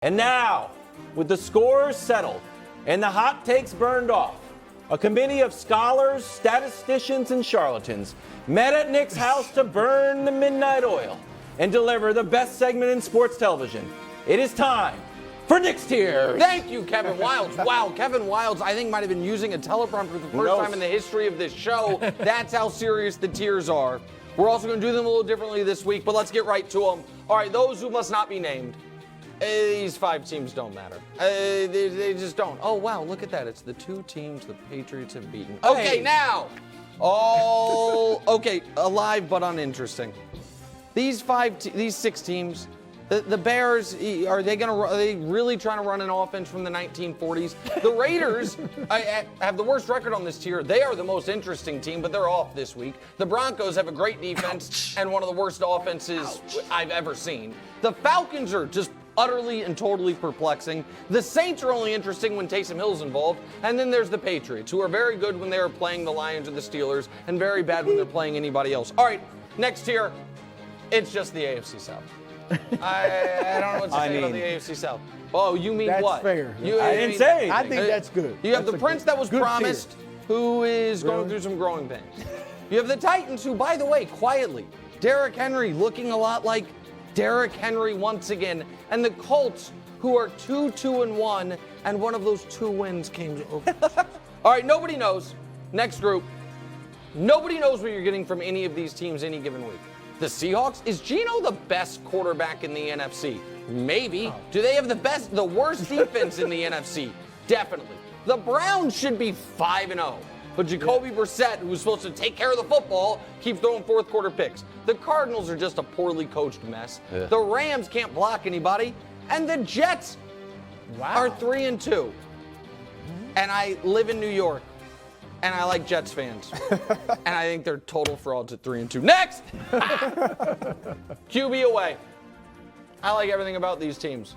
And now, with the scores settled and the hot takes burned off, a committee of scholars, statisticians, and charlatans met at Nick's house to burn the midnight oil and deliver the best segment in sports television. It is time for Nick's Tears. Thank you, Kevin Wildes. Wow, Kevin Wildes, I think, might have been using a teleprompter for the first time in the history of this show. That's how serious the tears are. We're also going to do them a little differently this week, but let's get right to them. All right, those who must not be named. These 5 teams don't matter. They just don't. Oh, wow, look at that. It's the 2 teams the Patriots have beaten. Okay, now. Okay, alive but uninteresting. These 6 teams, the Bears, are they really trying to run an offense from the 1940s? The Raiders have the worst record on this tier. They are the most interesting team, but they're off this week. The Broncos have a great defense and one of the worst offenses I've ever seen. The Falcons are just utterly and totally perplexing. The Saints are only interesting when Taysom Hill's involved. And then there's the Patriots, who are very good when they are playing the Lions or the Steelers and very bad when they're playing anybody else. All right, next tier, it's just the AFC South. I don't know what to say about the AFC South. Oh, you mean that's what? That's fair. I didn't say anything. I think that's good. You have the Prince that was promised, who is going through some growing pains. You have the Titans, who, by the way, quietly, Derrick Henry looking a lot like Derrick Henry once again, and the Colts, who are 2-2-1, and one of those 2 wins came over. All right, nobody knows. Next group. Nobody knows what you're getting from any of these teams any given week. The Seahawks, is Geno the best quarterback in the NFC? Maybe. Do they have the worst defense in the NFC? Definitely. The Browns should be 5-0. But Jacoby Brissett, who's supposed to take care of the football, keeps throwing fourth quarter picks. The Cardinals are just a poorly coached mess. Yeah. The Rams can't block anybody. And the Jets are 3-2. And I live in New York. And I like Jets fans. And I think they're total frauds at 3-2. Next! QB away. I like everything about these teams.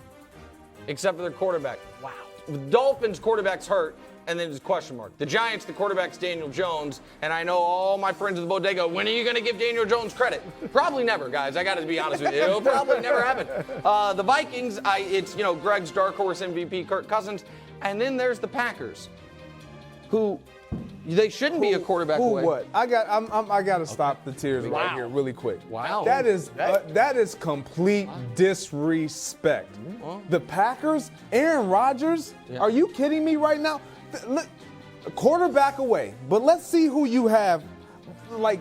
Except for their quarterback. Wow. The Dolphins' quarterback's hurt. And then there's a question mark. The Giants, the quarterback's Daniel Jones, and I know all my friends at the bodega, when are you going to give Daniel Jones credit? Probably never, guys. I got to be honest with you. It'll probably never happen. The Vikings, it's Greg's dark horse MVP, Kirk Cousins, and then there's the Packers, who they shouldn't be a quarterback away. What? I got to stop the tears right here really quick. Wow. That is complete disrespect. The Packers, Aaron Rodgers. Yeah. Are you kidding me right now? Look, quarterback away, but let's see who you have,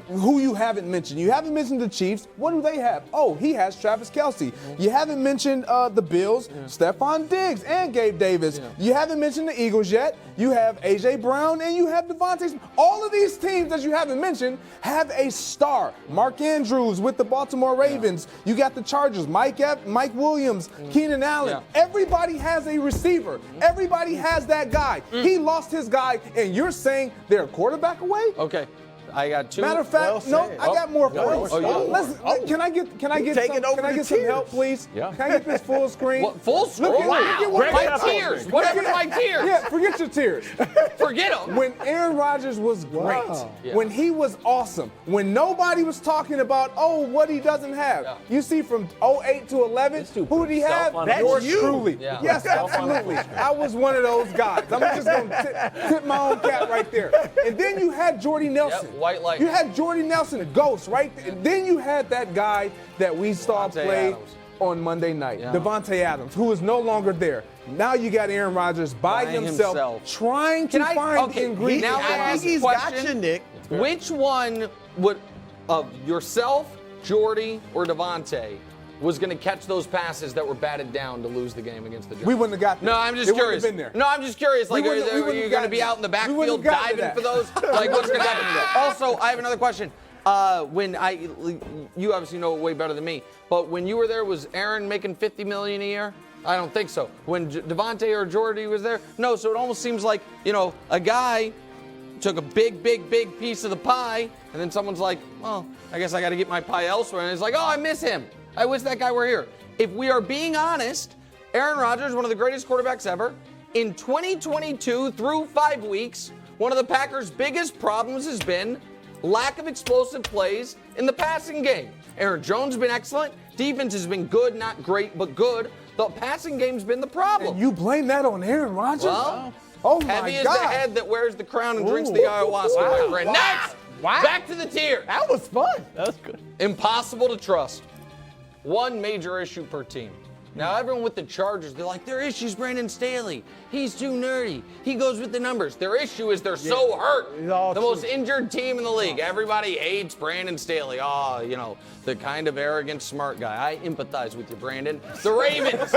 who you haven't mentioned. You haven't mentioned the Chiefs. What do they have? Oh, he has Travis Kelce. You haven't mentioned the Bills, Stephon Diggs, and Gabe Davis. Yeah. You haven't mentioned the Eagles yet. You have A.J. Brown, and you have Devontae Smith. All of these teams that you haven't mentioned have a star. Mark Andrews with the Baltimore Ravens. Yeah. You got the Chargers, Mike Williams, Keenan Allen. Yeah. Everybody has a receiver. Everybody has that guy. He lost his guy, and you're saying they're a quarterback away? Okay. I got 2. Matter of fact, I got more points. Can I get some help, please? Yeah. Can I get this full screen? What, full screen? My tears. What happened to my tears? Yeah, forget your tears. Forget them. When Aaron Rodgers was great, when he was awesome, when nobody was talking about, what he doesn't have. You see, from 08 to 11, who did he have? Yours truly. Yeah. Yes, absolutely. I was one of those guys. I'm just going to tip my own cap right there. And then you had Jordy Nelson. Yep. White light. You had Jordy Nelson, a ghost, right? And then you had that guy that we saw play on Monday night, Devontae Adams, who is no longer there. Now you got Aaron Rodgers by himself trying to find ingredients. Now I think he's got you, Nick. Which one would, of yourself, Jordy, or Devontae, was going to catch those passes that were batted down to lose the game against the Giants? We wouldn't have got there. No, I'm just curious. Been there. No, I'm just curious. Are you going to be out in the backfield diving for those? What's going to happen? Also, I have another question. You obviously know it way better than me, but when you were there, was Aaron making $50 million a year? I don't think so. When Devontae or Jordy was there? No, so it almost seems like, a guy took a big piece of the pie, and then someone's like, well, I guess I got to get my pie elsewhere. And it's like, I miss him. I wish that guy were here. If we are being honest, Aaron Rodgers, one of the greatest quarterbacks ever. In 2022, through 5 weeks, one of the Packers' biggest problems has been lack of explosive plays in the passing game. Aaron Jones has been excellent. Defense has been good, not great, but good. The passing game's been the problem. You blame that on Aaron Rodgers? Well, oh my heavy is God. the head that wears the crown and drinks the ayahuasca, my friend. Wow. Next, Wow. back to the tier. That was fun. That was good. Impossible to trust. One major issue per team. Now, everyone with the Chargers, they're like, their issue's Brandon Staley. He's too nerdy. He goes with the numbers. Their issue is they're so hurt. It's all The true. most injured team in the league. Everybody hates Brandon Staley. Oh, you know, the kind of arrogant, smart guy. I empathize with you, Brandon. The Ravens.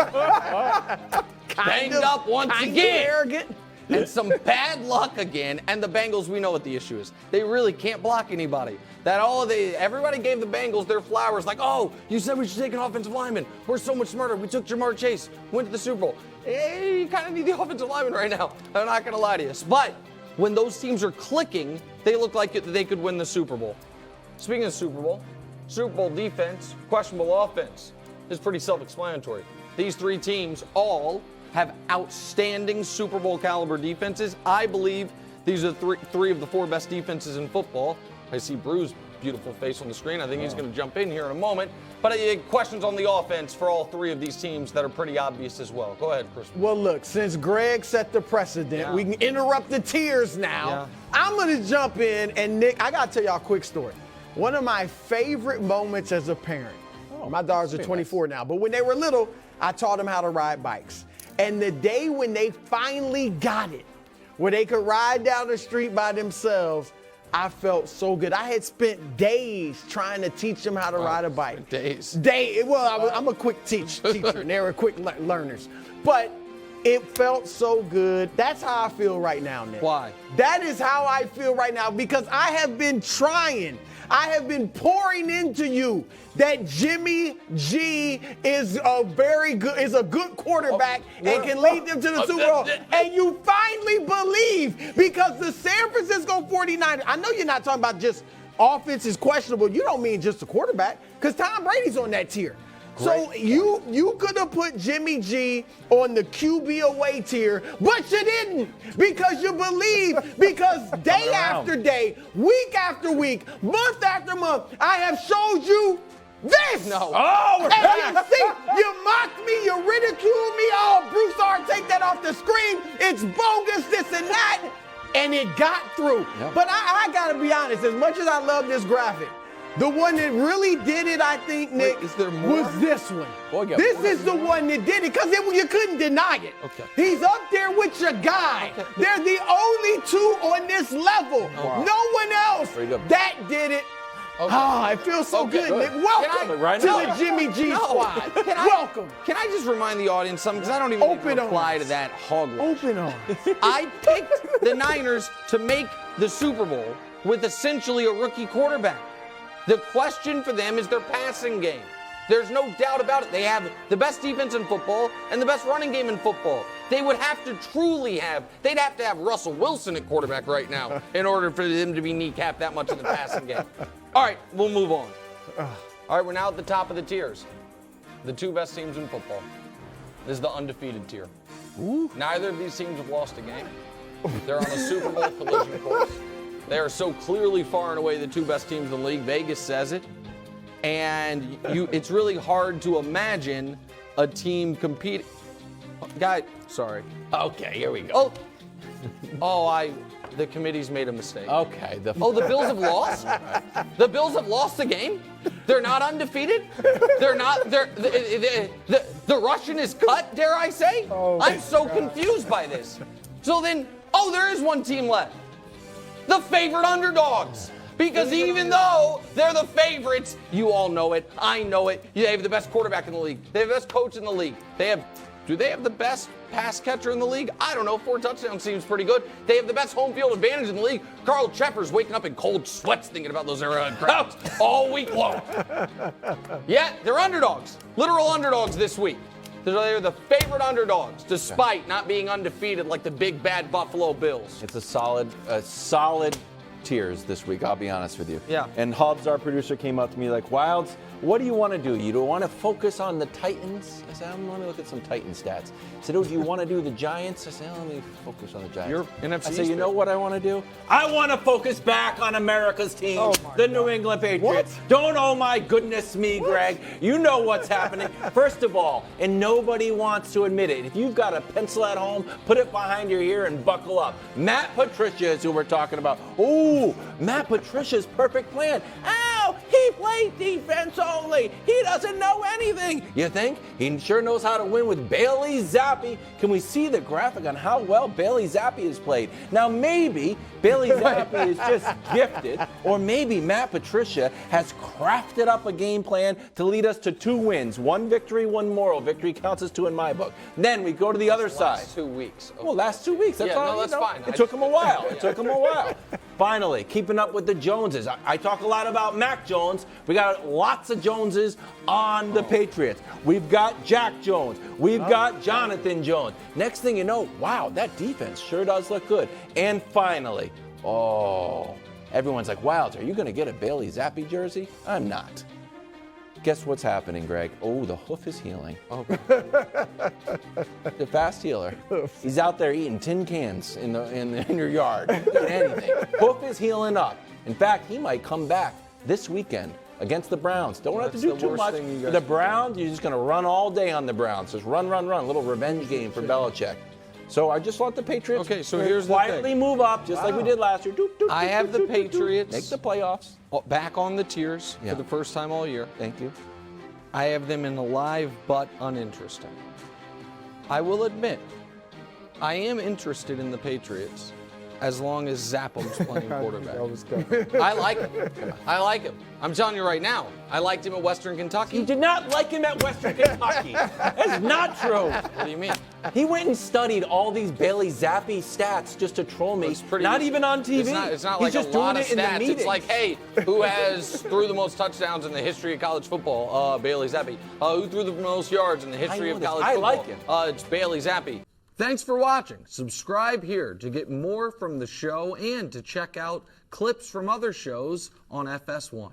Banged up once again. Arrogant. And some bad luck again. And the Bengals, we know what the issue is. They really can't block anybody. Everybody gave the Bengals their flowers, like, oh, you said we should take an offensive lineman. We're so much smarter. We took Jamar Chase, went to the Super Bowl. Hey, you kind of need the offensive lineman right now. I'm not going to lie to you. But when those teams are clicking, they look like they could win the Super Bowl. Speaking of Super Bowl defense, questionable offense is pretty self-explanatory. These three teams all have outstanding Super Bowl caliber defenses. I believe these are three of the four best defenses in football. I see Bruce's beautiful face on the screen. I think he's going to jump in here in a moment. But questions on the offense for all three of these teams that are pretty obvious as well. Go ahead, Chris. Well, look, since Greg set the precedent, we can interrupt the tiers now. Yeah. I'm going to jump in, and Nick, I got to tell y'all a quick story. One of my favorite moments as a parent. My daughters are 24 now, but when they were little, I taught them how to ride bikes. And the day when they finally got it, where they could ride down the street by themselves, I felt so good. I had spent days trying to teach them how to ride a bike. Days. Well, I'm a quick teacher, and they were quick learners. But it felt so good. That's how I feel right now, Nick. Why? That is how I feel right now because I have been trying. I have been pouring into you that Jimmy G is a good quarterback and can lead them to the Super Bowl. And you finally believe because the San Francisco 49ers, I know you're not talking about just offense is questionable. You don't mean just the quarterback because Tom Brady's on that tier. So you could have put Jimmy G on the QB away tier, but you didn't because you believe because day after day, week after week, month after month, I have showed you this. No. Oh, we're back. You mocked me, you ridiculed me. Oh, Broussard, take that off the screen. It's bogus, this and that. And it got through. Yep. But I got to be honest, as much as I love this graphic, the one that really did it, I think, Nick, is there more? was this one. This is the one that did it because you couldn't deny it. Okay. He's up there with your guy. Okay. They're the only two on this level. Wow. No one else Very good. that did it. Okay. Oh, it feels so Okay, good, good. Nick. Welcome Right to now. the Jimmy G squad. Welcome. Can I just remind the audience something? Because I don't even need Open to reply arms. to that hogwash. Open on. I picked the Niners to make the Super Bowl with essentially a rookie quarterback. The question for them is their passing game. There's no doubt about it. They have the best defense in football and the best running game in football. They would have to they'd have to have Russell Wilson at quarterback right now in order for them to be kneecapped that much in the passing game. All right, we'll move on. All right, we're now at the top of the tiers. The two best teams in football. This is the undefeated tier. Neither of these teams have lost a game. They're on a Super Bowl collision course. They are so clearly far and away the two best teams in the league. Vegas says it. And it's really hard to imagine a team competing. Sorry. Okay, here we go. The committee's made a mistake. Okay. The Bills have lost? The Bills have lost the game? They're not undefeated? The Russian is cut, dare I say? I'm so confused by this. So then, there is one team left. The favorite underdogs. Because even though they're the favorites, you all know it, I know it, they have the best quarterback in the league. They have the best coach in the league. Do they have the best pass catcher in the league? I don't know. 4 touchdowns seems pretty good. They have the best home field advantage in the league. Carl Cheffers waking up in cold sweats thinking about those Arrowhead crowds all week long. Yeah, they're underdogs. Literal underdogs this week. They're the favorite underdogs, despite not being undefeated like the big bad Buffalo Bills. It's a solid tiers this week, I'll be honest with you. Yeah. And Hobbs, our producer, came up to me like, Wilds, what do you want to do? You don't want to focus on the Titans? I said, let me look at some Titan stats. He said, oh, do you want to do the Giants? I said, let me focus on the Giants. You're NFC I said, you know what I want to do? I want to focus back on America's team, the New England Patriots. Don't, oh my goodness me, Greg. You know what's happening. First of all, and nobody wants to admit it, if you've got a pencil at home, put it behind your ear and buckle up. Matt Patricia is who we're talking about. Oh, Matt Patricia's perfect plan. Ow, he played defense only. He doesn't know anything. You think? He sure knows how to win with Bailey Zappi. Can we see the graphic on how well Bailey Zappi has played? Now, maybe Bailey Zappi is just gifted, or maybe Matt Patricia has crafted up a game plan to lead us to 2 wins. 1 victory, 1 moral victory counts as 2 in my book. Then we go to the other side. Last 2 weeks. Okay. Well, last 2 weeks. That's all. That's fine. It took him a while. It took him a while. Finally, keeping up with the Joneses. I talk a lot about Mac Jones. We got lots of Joneses on the Patriots. We've got Jack Jones. We've got Jonathan Jones. Next thing you know, wow, that defense sure does look good. And finally, everyone's like, Wilds, are you going to get a Bailey Zappi jersey? I'm not. Guess what's happening, Greg? Oh, the hoof is healing. Oh. The fast healer. He's out there eating tin cans in your yard. Eating anything. Hoof is healing up. In fact, he might come back this weekend against the Browns. Don't have to do too much. For the Browns, you're just going to run all day on the Browns. Just run. A little revenge game for Belichick. So I just want the Patriots to quietly move up, just like we did last year. I have the Patriots make the playoffs. Back on the tiers for the first time all year. Thank you. I have them in alive but uninteresting. I will admit, I am interested in the Patriots as long as Zappum's playing quarterback. I like him. I like him. I'm telling you right now, I liked him at Western Kentucky. You did not like him at Western Kentucky. That's not true. What do you mean? He went and studied all these Bailey Zappi stats just to troll me. Not even on TV. It's not He's like just a lot doing of it in the stats. meetings. It's like, hey, who has threw the most touchdowns in the history of college football? Bailey Zappi. Who threw the most yards in the history of college football? I like him. It's Bailey Zappi. Thanks for watching. Subscribe here to get more from the show and to check out clips from other shows on FS1.